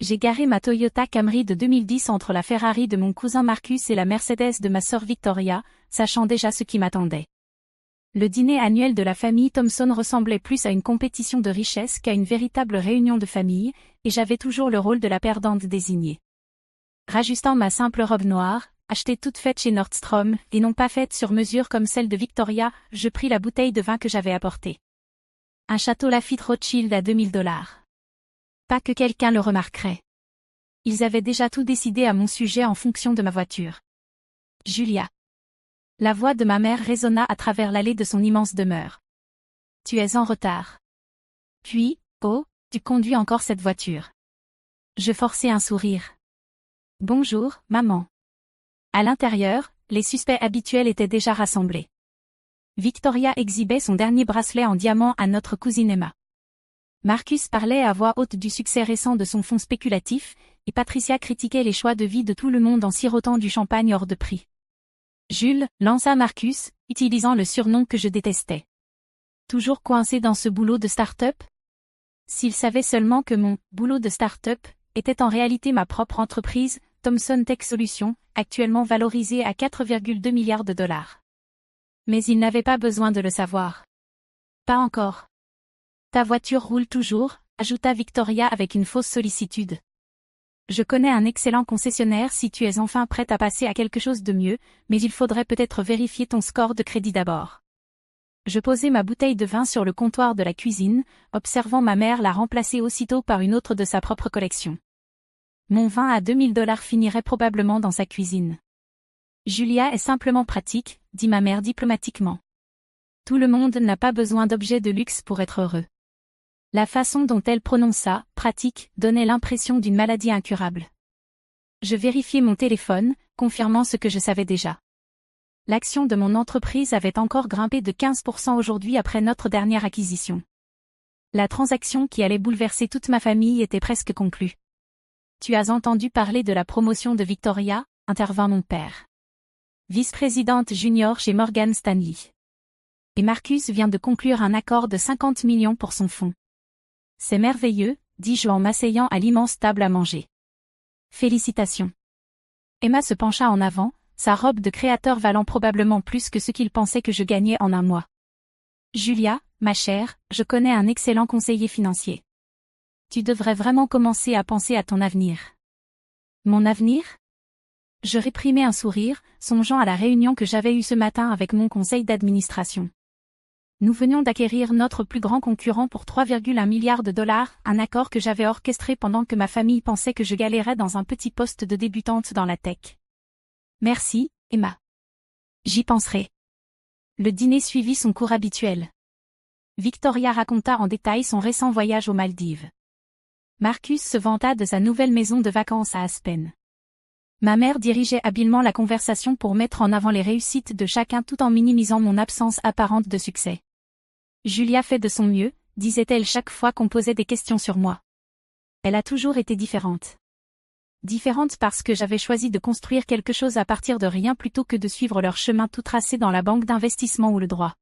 J'ai garé ma Toyota Camry de 2010 entre la Ferrari de mon cousin Marcus et la Mercedes de ma sœur Victoria, sachant déjà ce qui m'attendait. Le dîner annuel de la famille Thompson ressemblait plus à une compétition de richesse qu'à une véritable réunion de famille, et j'avais toujours le rôle de la perdante désignée. Rajustant ma simple robe noire, achetée toute faite chez Nordstrom, et non pas faite sur mesure comme celle de Victoria, je pris la bouteille de vin que j'avais apportée. Un château Lafite Rothschild à $2000. Pas que quelqu'un le remarquerait. Ils avaient déjà tout décidé à mon sujet en fonction de ma voiture. Julia. La voix de ma mère résonna à travers l'allée de son immense demeure. Tu es en retard. Puis, oh, tu conduis encore cette voiture. Je forçai un sourire. Bonjour, maman. À l'intérieur, les suspects habituels étaient déjà rassemblés. Victoria exhibait son dernier bracelet en diamant à notre cousine Emma. Marcus parlait à voix haute du succès récent de son fonds spéculatif, et Patricia critiquait les choix de vie de tout le monde en sirotant du champagne hors de prix. Jules, lança Marcus, utilisant le surnom que je détestais. Toujours coincé dans ce boulot de start-up? S'il savait seulement que mon « boulot de start-up » était en réalité ma propre entreprise, Thomson Tech Solutions, actuellement valorisée à 4,2 milliards de dollars. Mais il n'avait pas besoin de le savoir. Pas encore. Ta voiture roule toujours, ajouta Victoria avec une fausse sollicitude. Je connais un excellent concessionnaire si tu es enfin prête à passer à quelque chose de mieux, mais il faudrait peut-être vérifier ton score de crédit d'abord. Je posai ma bouteille de vin sur le comptoir de la cuisine, observant ma mère la remplacer aussitôt par une autre de sa propre collection. Mon vin à $2000 finirait probablement dans sa cuisine. Julia est simplement pratique, dit ma mère diplomatiquement. Tout le monde n'a pas besoin d'objets de luxe pour être heureux. La façon dont elle prononça, pratique, donnait l'impression d'une maladie incurable. Je vérifiai mon téléphone, confirmant ce que je savais déjà. L'action de mon entreprise avait encore grimpé de 15% aujourd'hui après notre dernière acquisition. La transaction qui allait bouleverser toute ma famille était presque conclue. Tu as entendu parler de la promotion de Victoria, intervint mon père. Vice-présidente junior chez Morgan Stanley. Et Marcus vient de conclure un accord de 50 millions pour son fonds. C'est merveilleux, dis-je en m'asseyant à l'immense table à manger. Félicitations. Emma se pencha en avant, sa robe de créateur valant probablement plus que ce qu'il pensait que je gagnais en un mois. Julia, ma chère, je connais un excellent conseiller financier. Tu devrais vraiment commencer à penser à ton avenir. Mon avenir? Je réprimai un sourire, songeant à la réunion que j'avais eue ce matin avec mon conseil d'administration. Nous venions d'acquérir notre plus grand concurrent pour 3,1 milliards de dollars, un accord que j'avais orchestré pendant que ma famille pensait que je galérais dans un petit poste de débutante dans la tech. Merci, Emma. J'y penserai. Le dîner suivit son cours habituel. Victoria raconta en détail son récent voyage aux Maldives. Marcus se vanta de sa nouvelle maison de vacances à Aspen. Ma mère dirigeait habilement la conversation pour mettre en avant les réussites de chacun tout en minimisant mon absence apparente de succès. Julia fait de son mieux, disait-elle chaque fois qu'on posait des questions sur moi. Elle a toujours été différente. Différente parce que j'avais choisi de construire quelque chose à partir de rien plutôt que de suivre leur chemin tout tracé dans la banque d'investissement ou le droit.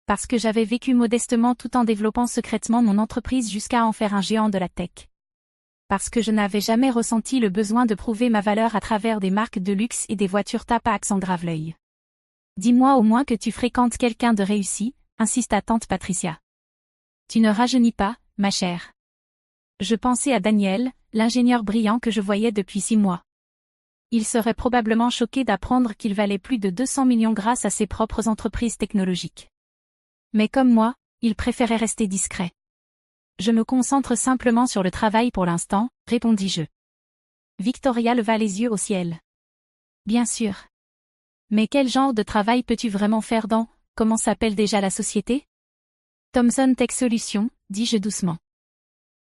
Parce que j'avais vécu modestement tout en développant secrètement mon entreprise jusqu'à en faire un géant de la tech. Parce que je n'avais jamais ressenti le besoin de prouver ma valeur à travers des marques de luxe et des voitures Tapax en grave-l'œil. Dis-moi au moins que tu fréquentes quelqu'un de réussi, insista tante Patricia. Tu ne rajeunis pas, ma chère. Je pensais à Daniel, l'ingénieur brillant que je voyais depuis 6 mois. Il serait probablement choqué d'apprendre qu'il valait plus de 200 millions grâce à ses propres entreprises technologiques. Mais comme moi, il préférait rester discret. Je me concentre simplement sur le travail pour l'instant, répondis-je. Victoria leva les yeux au ciel. Bien sûr. Mais quel genre de travail peux-tu vraiment faire dans, comment s'appelle déjà la société? Thomson Tech Solutions, dis-je doucement.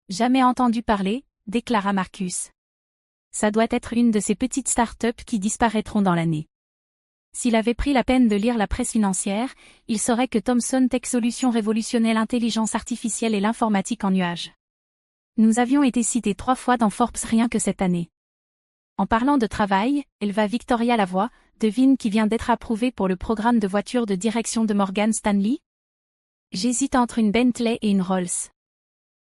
Jamais entendu parler, déclara Marcus. Ça doit être une de ces petites start-up qui disparaîtront dans l'année. S'il avait pris la peine de lire la presse financière, il saurait que Thomson Tech Solutions révolutionnait l'intelligence artificielle et l'informatique en nuage. Nous avions été cités 3 fois dans Forbes rien que cette année. En parlant de travail, éleva Victoria la voix, devine qui vient d'être approuvé pour le programme de voiture de direction de Morgan Stanley? J'hésite entre une Bentley et une Rolls.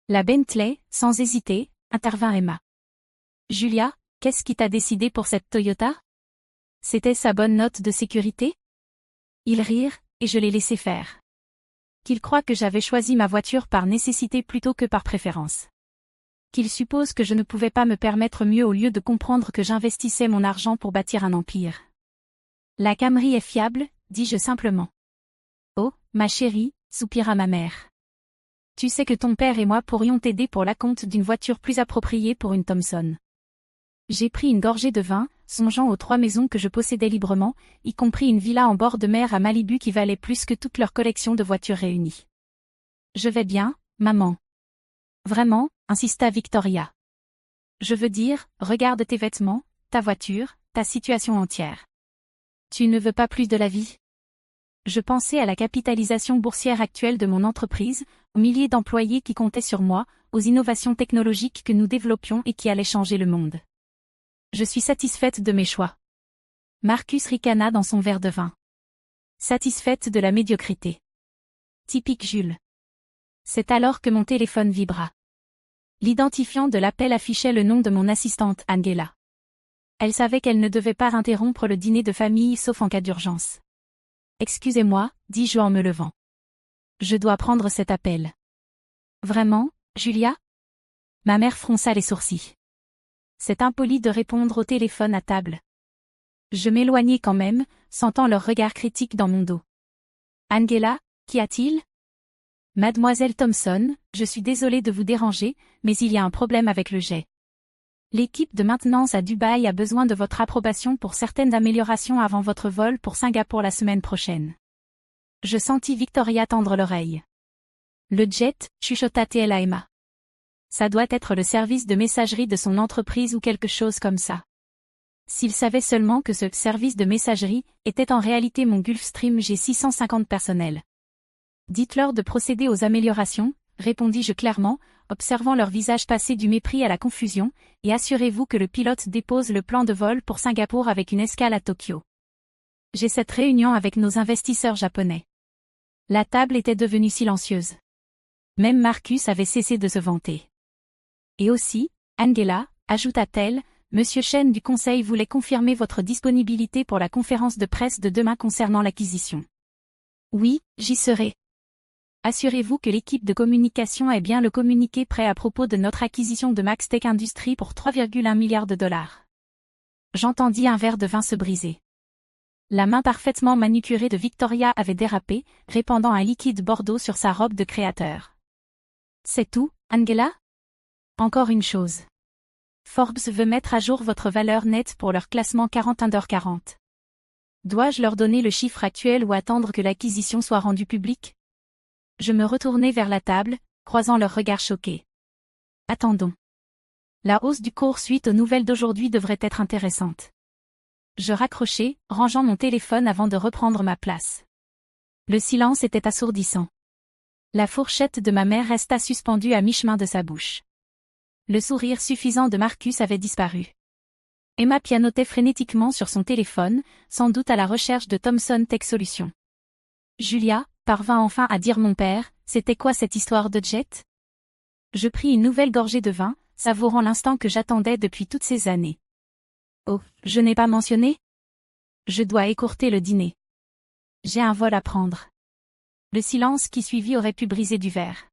La Bentley, sans hésiter, intervint Emma. Julia, qu'est-ce qui t'a décidé pour cette Toyota? C'était sa bonne note de sécurité? Ils rirent, et je les laissai faire. Qu'ils croient que j'avais choisi ma voiture par nécessité plutôt que par préférence. Qu'ils supposent que je ne pouvais pas me permettre mieux au lieu de comprendre que j'investissais mon argent pour bâtir un empire. La Camry est fiable, dis-je simplement. Oh, ma chérie, soupira ma mère. Tu sais que ton père et moi pourrions t'aider pour l'acompte d'une voiture plus appropriée pour une Thompson. J'ai pris une gorgée de vin, songeant aux 3 maisons que je possédais librement, y compris une villa en bord de mer à Malibu qui valait plus que toute leur collection de voitures réunies. Je vais bien, maman. Vraiment, insista Victoria. Je veux dire, regarde tes vêtements, ta voiture, ta situation entière. Tu ne veux pas plus de la vie? Je pensais à la capitalisation boursière actuelle de mon entreprise, aux milliers d'employés qui comptaient sur moi, aux innovations technologiques que nous développions et qui allaient changer le monde. Je suis satisfaite de mes choix. Marcus ricana dans son verre de vin. Satisfaite de la médiocrité. Typique Jules. C'est alors que mon téléphone vibra. L'identifiant de l'appel affichait le nom de mon assistante Angela. Elle savait qu'elle ne devait pas interrompre le dîner de famille sauf en cas d'urgence. Excusez-moi, dis-je en me levant. Je dois prendre cet appel. Vraiment, Julia? Ma mère fronça les sourcils. C'est impoli de répondre au téléphone à table. Je m'éloignai quand même, sentant leur regard critique dans mon dos. Angela, qu'y a-t-il? Mademoiselle Thompson, je suis désolée de vous déranger, mais il y a un problème avec le jet. L'équipe de maintenance à Dubaï a besoin de votre approbation pour certaines améliorations avant votre vol pour Singapour la semaine prochaine. Je sentis Victoria tendre l'oreille. Le jet, chuchota-t-elle à Emma. Ça doit être le service de messagerie de son entreprise ou quelque chose comme ça. S'il savait seulement que ce service de messagerie était en réalité mon Gulfstream G650 personnel. Dites-leur de procéder aux améliorations, répondis-je clairement, observant leur visage passer du mépris à la confusion, et assurez-vous que le pilote dépose le plan de vol pour Singapour avec une escale à Tokyo. J'ai cette réunion avec nos investisseurs japonais. La table était devenue silencieuse. Même Marcus avait cessé de se vanter. Et aussi, Angela, ajouta-t-elle, Monsieur Chen du conseil voulait confirmer votre disponibilité pour la conférence de presse de demain concernant l'acquisition. Oui, j'y serai. Assurez-vous que l'équipe de communication ait bien le communiqué prêt à propos de notre acquisition de Maxtech Industries pour 3,1 milliards de dollars. J'entendis un verre de vin se briser. La main parfaitement manucurée de Victoria avait dérapé, répandant un liquide bordeaux sur sa robe de créateur. C'est tout, Angela? Encore une chose. Forbes veut mettre à jour votre valeur nette pour leur classement 40 Under 40. Dois-je leur donner le chiffre actuel ou attendre que l'acquisition soit rendue publique? Je me retournai vers la table, croisant leurs regards choqués. Attendons. La hausse du cours suite aux nouvelles d'aujourd'hui devrait être intéressante. Je raccrochai, rangeant mon téléphone avant de reprendre ma place. Le silence était assourdissant. La fourchette de ma mère resta suspendue à mi-chemin de sa bouche. Le sourire suffisant de Marcus avait disparu. Emma pianotait frénétiquement sur son téléphone, sans doute à la recherche de Thomson Tech Solutions. Julia parvint enfin à dire mon père, c'était quoi cette histoire de jet? Je pris une nouvelle gorgée de vin, savourant l'instant que j'attendais depuis toutes ces années. Oh, je n'ai pas mentionné? Je dois écourter le dîner. J'ai un vol à prendre. Le silence qui suivit aurait pu briser du verre.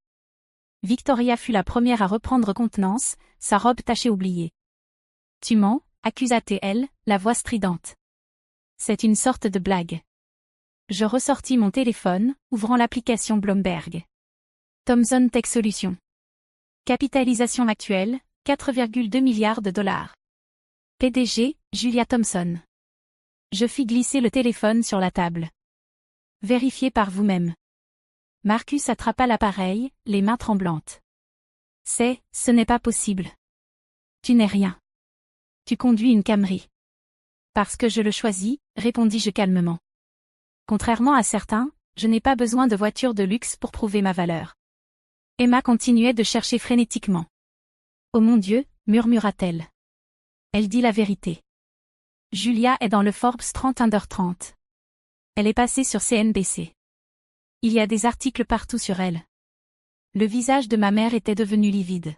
Victoria fut la première à reprendre contenance, sa robe tachée oubliée. Tu mens, accusa-t-elle, la voix stridente. C'est une sorte de blague. Je ressortis mon téléphone, ouvrant l'application Bloomberg. Thomson Tech Solutions. Capitalisation actuelle, 4,2 milliards de dollars. PDG, Julia Thompson. Je fis glisser le téléphone sur la table. Vérifiez par vous-même. Marcus attrapa l'appareil, les mains tremblantes. Ce n'est pas possible. Tu n'es rien. Tu conduis une Camry. Parce que je le choisis, répondis-je calmement. Contrairement à certains, je n'ai pas besoin de voiture de luxe pour prouver ma valeur. Emma continuait de chercher frénétiquement. Oh mon Dieu, murmura-t-elle. Elle dit la vérité. Julia est dans le Forbes 30 Under 30. Elle est passée sur CNBC. Il y a des articles partout sur elle. Le visage de ma mère était devenu livide.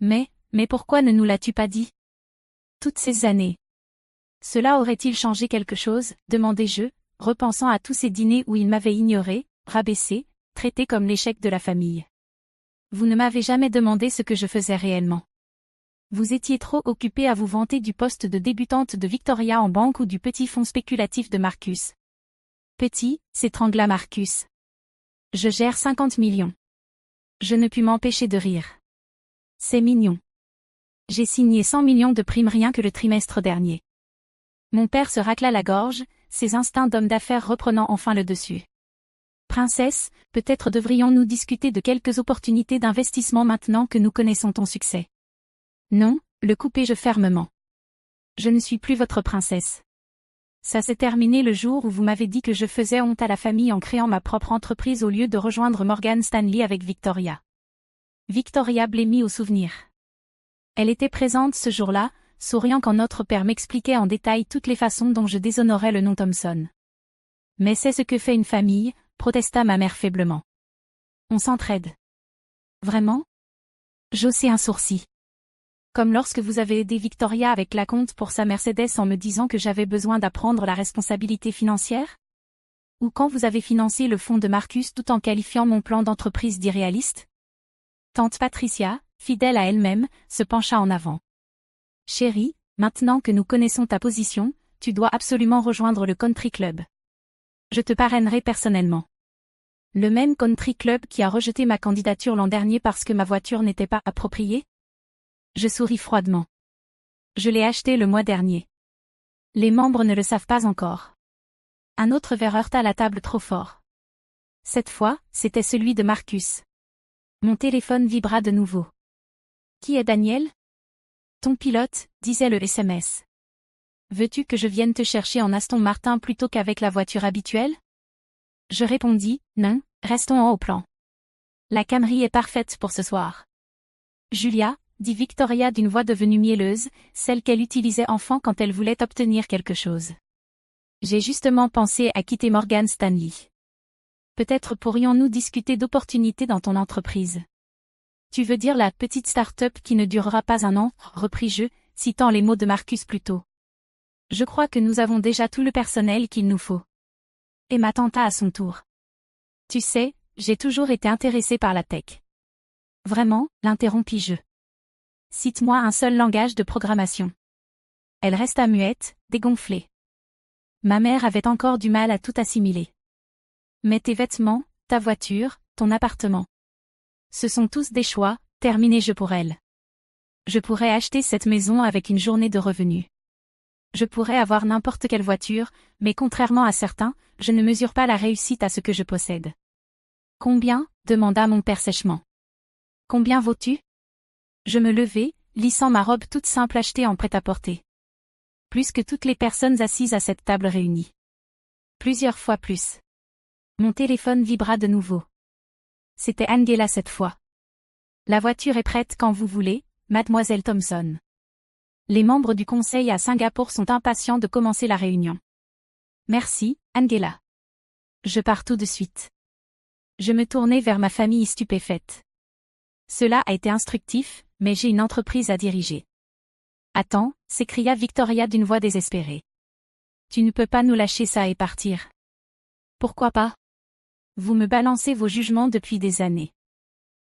Mais pourquoi ne nous l'as-tu pas dit? Toutes ces années. Cela aurait-il changé quelque chose, demandai-je, repensant à tous ces dîners où il m'avait ignoré, rabaissé, traité comme l'échec de la famille. Vous ne m'avez jamais demandé ce que je faisais réellement. Vous étiez trop occupé à vous vanter du poste de débutante de Victoria en banque ou du petit fonds spéculatif de Marcus. Petit, s'étrangla Marcus. Je gère 50 millions. Je ne pus m'empêcher de rire. C'est mignon. J'ai signé 100 millions de primes rien que le trimestre dernier. Mon père se racla la gorge, ses instincts d'homme d'affaires reprenant enfin le dessus. Princesse, peut-être devrions-nous discuter de quelques opportunités d'investissement maintenant que nous connaissons ton succès. Non, le coupai-je fermement. Je ne suis plus votre princesse. Ça s'est terminé le jour où vous m'avez dit que je faisais honte à la famille en créant ma propre entreprise au lieu de rejoindre Morgan Stanley avec Victoria. Victoria blêmit au souvenir. Elle était présente ce jour-là, souriant quand notre père m'expliquait en détail toutes les façons dont je déshonorais le nom Thomson. Mais c'est ce que fait une famille, protesta ma mère faiblement. On s'entraide. Vraiment? J'haussai un sourcil. Comme lorsque vous avez aidé Victoria avec la compte pour sa Mercedes en me disant que j'avais besoin d'apprendre la responsabilité financière? Ou quand vous avez financé le fonds de Marcus tout en qualifiant mon plan d'entreprise d'irréaliste? Tante Patricia, fidèle à elle-même, se pencha en avant. Chérie, maintenant que nous connaissons ta position, tu dois absolument rejoindre le country club. Je te parrainerai personnellement. Le même country club qui a rejeté ma candidature l'an dernier parce que ma voiture n'était pas appropriée? Je souris froidement. Je l'ai acheté le mois dernier. Les membres ne le savent pas encore. Un autre verre heurta la table trop fort. Cette fois, c'était celui de Marcus. Mon téléphone vibra de nouveau. Qui est Daniel? Ton pilote, disait le SMS. Veux-tu que je vienne te chercher en Aston Martin plutôt qu'avec la voiture habituelle? Je répondis, non, restons en haut plan. La Camry est parfaite pour ce soir. Julia, dit Victoria d'une voix devenue mielleuse, celle qu'elle utilisait enfant quand elle voulait obtenir quelque chose. J'ai justement pensé à quitter Morgan Stanley. Peut-être pourrions-nous discuter d'opportunités dans ton entreprise. Tu veux dire la petite start-up qui ne durera pas un an, repris-je, citant les mots de Marcus plus tôt. Je crois que nous avons déjà tout le personnel qu'il nous faut. Emma tenta à son tour. Tu sais, j'ai toujours été intéressée par la tech. Vraiment, l'interrompis-je. Cite-moi un seul langage de programmation. Elle resta muette, dégonflée. Ma mère avait encore du mal à tout assimiler. Mais tes vêtements, ta voiture, ton appartement. Ce sont tous des choix, terminai-je pour elle. Je pourrais acheter cette maison avec une journée de revenus. Je pourrais avoir n'importe quelle voiture, mais contrairement à certains, je ne mesure pas la réussite à ce que je possède. Combien? Demanda mon père sèchement. Combien vaux-tu? Je me levai, lissant ma robe toute simple achetée en prêt-à-porter. Plus que toutes les personnes assises à cette table réunie. Plusieurs fois plus. Mon téléphone vibra de nouveau. C'était Angela cette fois. La voiture est prête quand vous voulez, mademoiselle Thomson. Les membres du conseil à Singapour sont impatients de commencer la réunion. Merci, Angela. Je pars tout de suite. Je me tournai vers ma famille stupéfaite. Cela a été instructif, mais j'ai une entreprise à diriger. Attends, s'écria Victoria d'une voix désespérée. Tu ne peux pas nous lâcher ça et partir. Pourquoi pas? Vous me balancez vos jugements depuis des années.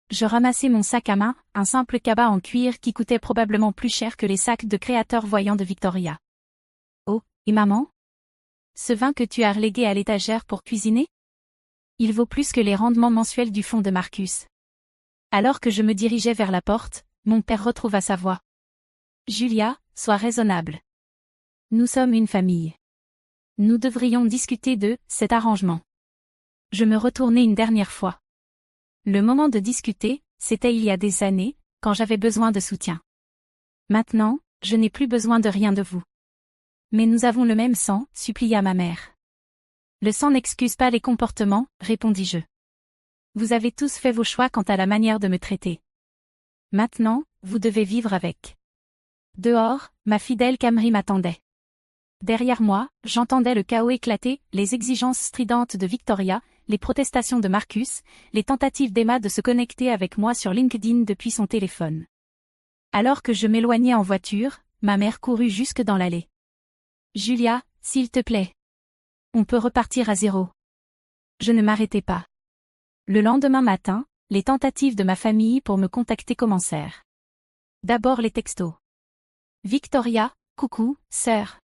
Je ramassai mon sac à main, un simple cabas en cuir qui coûtait probablement plus cher que les sacs de créateurs voyants de Victoria. Oh, et maman? Ce vin que tu as relégué à l'étagère pour cuisiner? Il vaut plus que les rendements mensuels du fonds de Marcus. Alors que je me dirigeais vers la porte, mon père retrouva sa voix. Julia, sois raisonnable. Nous sommes une famille. Nous devrions discuter de cet arrangement. Je me retournai une dernière fois. Le moment de discuter, c'était il y a des années, quand j'avais besoin de soutien. Maintenant, je n'ai plus besoin de rien de vous. Mais nous avons le même sang, supplia ma mère. Le sang n'excuse pas les comportements, répondis-je. Vous avez tous fait vos choix quant à la manière de me traiter. Maintenant, vous devez vivre avec. Dehors, ma fidèle Camry m'attendait. Derrière moi, j'entendais le chaos éclater, les exigences stridentes de Victoria, les protestations de Marcus, les tentatives d'Emma de se connecter avec moi sur LinkedIn depuis son téléphone. Alors que je m'éloignais en voiture, ma mère courut jusque dans l'allée. Julia, s'il te plaît. On peut repartir à zéro. Je ne m'arrêtai pas. Le lendemain matin, les tentatives de ma famille pour me contacter commencèrent. D'abord les textos. Victoria, coucou, sœur.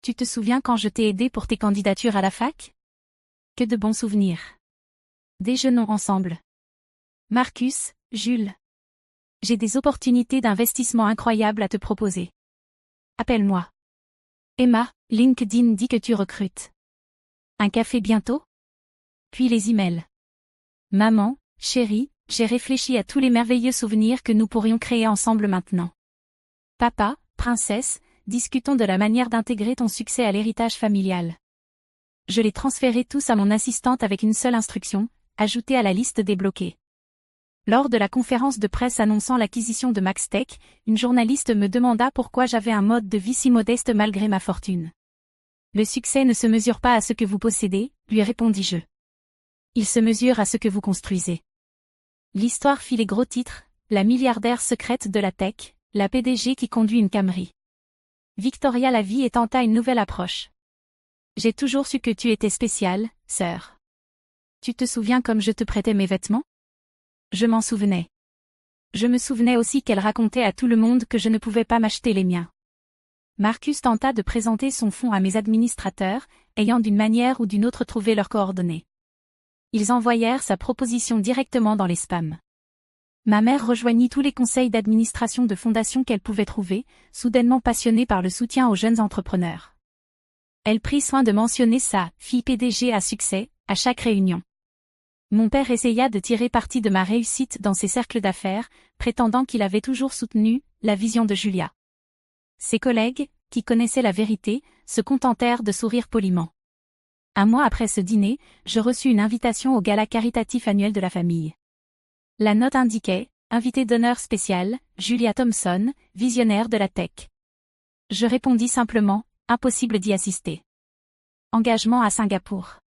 Tu te souviens quand je t'ai aidé pour tes candidatures à la fac? Que de bons souvenirs. Déjeunons ensemble. Marcus, Jules. J'ai des opportunités d'investissement incroyables à te proposer. Appelle-moi. Emma, LinkedIn dit que tu recrutes. Un café bientôt? Puis les emails. Maman, chérie, j'ai réfléchi à tous les merveilleux souvenirs que nous pourrions créer ensemble maintenant. Papa, princesse, discutons de la manière d'intégrer ton succès à l'héritage familial. Je les transférai tous à mon assistante avec une seule instruction, ajouter à la liste débloquée. Lors de la conférence de presse annonçant l'acquisition de Maxtech, une journaliste me demanda pourquoi j'avais un mode de vie si modeste malgré ma fortune. Le succès ne se mesure pas à ce que vous possédez, lui répondis-je. Il se mesure à ce que vous construisez. L'histoire fit les gros titres, la milliardaire secrète de la tech, la PDG qui conduit une Camry. Victoria la vie et tenta une nouvelle approche. J'ai toujours su que tu étais spéciale, sœur. Tu te souviens comme je te prêtais mes vêtements? Je m'en souvenais. Je me souvenais aussi qu'elle racontait à tout le monde que je ne pouvais pas m'acheter les miens. Marcus tenta de présenter son fonds à mes administrateurs, ayant d'une manière ou d'une autre trouvé leurs coordonnées. Ils envoyèrent sa proposition directement dans les spams. Ma mère rejoignit tous les conseils d'administration de fondations qu'elle pouvait trouver, soudainement passionnée par le soutien aux jeunes entrepreneurs. Elle prit soin de mentionner sa fille PDG à succès à chaque réunion. Mon père essaya de tirer parti de ma réussite dans ses cercles d'affaires, prétendant qu'il avait toujours soutenu la vision de Julia. Ses collègues, qui connaissaient la vérité, se contentèrent de sourire poliment. Un mois après ce dîner, je reçus une invitation au gala caritatif annuel de la famille. La note indiquait « Invité d'honneur spécial, Julia Thomson, visionnaire de la tech ». Je répondis simplement « Impossible d'y assister ». Engagement à Singapour.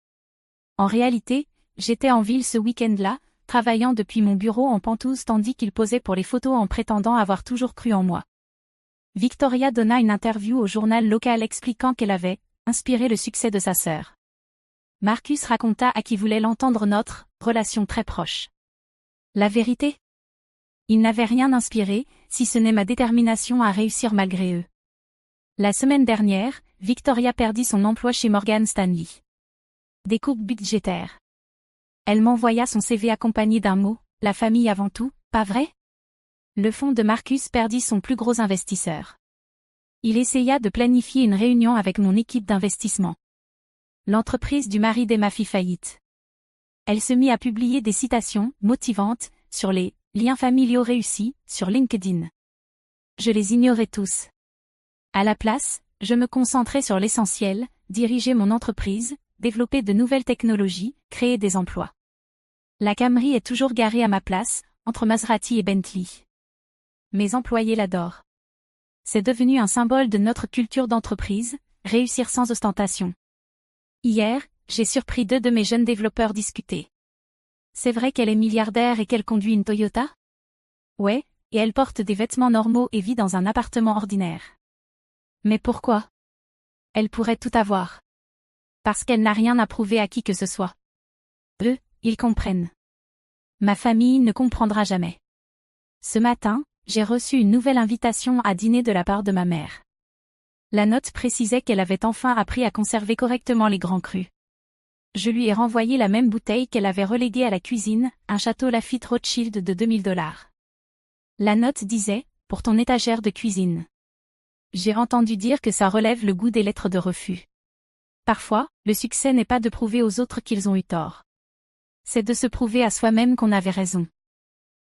En réalité, j'étais en ville ce week-end-là, travaillant depuis mon bureau en pantouse tandis qu'il posait pour les photos en prétendant avoir toujours cru en moi. Victoria donna une interview au journal local expliquant qu'elle avait inspiré le succès de sa sœur. Marcus raconta à qui voulait l'entendre notre relation très proche. La vérité? Il n'avait rien inspiré, si ce n'est ma détermination à réussir malgré eux. La semaine dernière, Victoria perdit son emploi chez Morgan Stanley. Des coupes budgétaires. Elle m'envoya son CV accompagné d'un mot, la famille avant tout, pas vrai? Le fonds de Marcus perdit son plus gros investisseur. Il essaya de planifier une réunion avec mon équipe d'investissement. L'entreprise du mari d'Emma fit faillite. Elle se mit à publier des citations motivantes sur les liens familiaux réussis sur LinkedIn. Je les ignorais tous. À la place, je me concentrais sur l'essentiel, diriger mon entreprise, développer de nouvelles technologies, créer des emplois. La Camry est toujours garée à ma place, entre Maserati et Bentley. Mes employés l'adorent. C'est devenu un symbole de notre culture d'entreprise, réussir sans ostentation. Hier, j'ai surpris 2 de mes jeunes développeurs discuter. C'est vrai qu'elle est milliardaire et qu'elle conduit une Toyota? Ouais, et elle porte des vêtements normaux et vit dans un appartement ordinaire. Mais pourquoi? Elle pourrait tout avoir. Parce qu'elle n'a rien à prouver à qui que ce soit. Eux, ils comprennent. Ma famille ne comprendra jamais. Ce matin, j'ai reçu une nouvelle invitation à dîner de la part de ma mère. La note précisait qu'elle avait enfin appris à conserver correctement les grands crus. Je lui ai renvoyé la même bouteille qu'elle avait reléguée à la cuisine, un château Lafite Rothschild de $2000. La note disait, pour ton étagère de cuisine. J'ai entendu dire que ça relève le goût des lettres de refus. Parfois, le succès n'est pas de prouver aux autres qu'ils ont eu tort. C'est de se prouver à soi-même qu'on avait raison.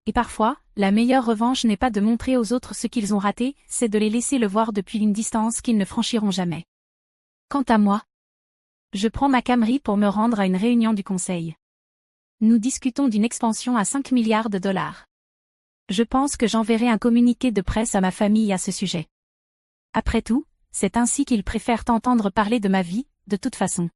Et parfois, la meilleure revanche n'est pas de montrer aux autres ce qu'ils ont raté, c'est de les laisser le voir depuis une distance qu'ils ne franchiront jamais. Quant à moi, je prends ma Camry pour me rendre à une réunion du conseil. Nous discutons d'une expansion à 5 milliards de dollars. Je pense que j'enverrai un communiqué de presse à ma famille à ce sujet. Après tout, c'est ainsi qu'ils préfèrent entendre parler de ma vie, de toute façon.